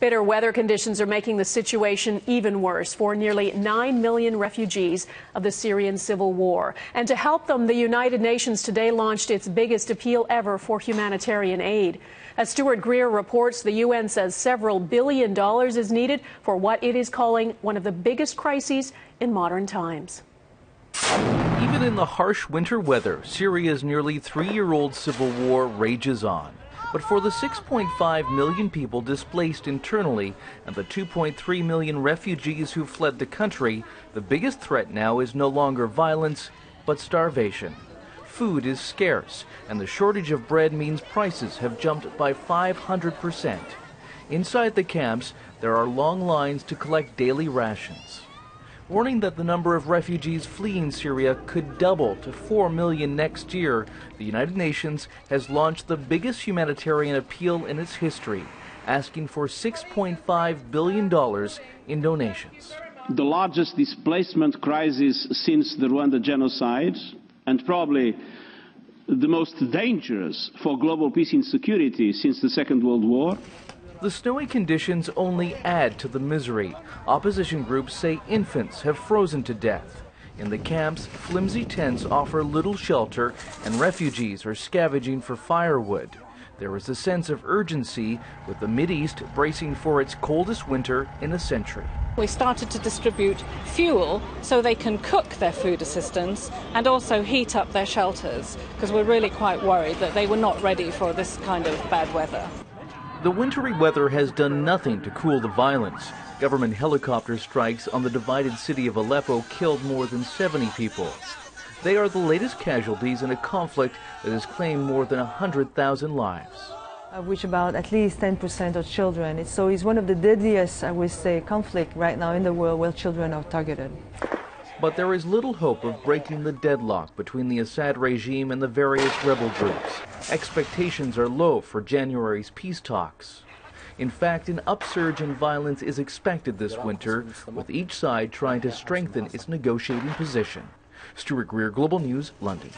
Bitter weather conditions are making the situation even worse for nearly 9 million refugees of the Syrian civil war. And to help them, the United Nations today launched its biggest appeal ever for humanitarian aid. As Stuart Greer reports, the UN says several $1 billion is needed for what it is calling one of the biggest crises in modern times. Even in the harsh winter weather, Syria's nearly 3-year-old civil war rages on. But for the 6.5 million people displaced internally and the 2.3 million refugees who fled the country, the biggest threat now is no longer violence, but starvation. Food is scarce, and the shortage of bread means prices have jumped by 500%. Inside the camps, there are long lines to collect daily rations. Warning that the number of refugees fleeing Syria could double to 4 million next year, the United Nations has launched the biggest humanitarian appeal in its history, asking for $6.5 billion in donations. The largest displacement crisis since the Rwanda genocide, and probably the most dangerous for global peace and security since the Second World War. The snowy conditions only add to the misery. Opposition groups say infants have frozen to death. In the camps, flimsy tents offer little shelter, and refugees are scavenging for firewood. There is a sense of urgency, with the Mideast bracing for its coldest winter in a century. We started to distribute fuel so they can cook their food assistance and also heat up their shelters, because we're really quite worried that they were not ready for this kind of bad weather. The wintry weather has done nothing to cool the violence. Government helicopter strikes on the divided city of Aleppo killed more than 70 people. They are the latest casualties in a conflict that has claimed more than 100,000 lives. Of which about at least 10% are children. It's one of the deadliest, I would say, conflict right now in the world where children are targeted. But there is little hope of breaking the deadlock between the Assad regime and the various rebel groups. Expectations are low for January's peace talks. In fact, an upsurge in violence is expected this winter, with each side trying to strengthen its negotiating position. Stuart Greer, Global News, London.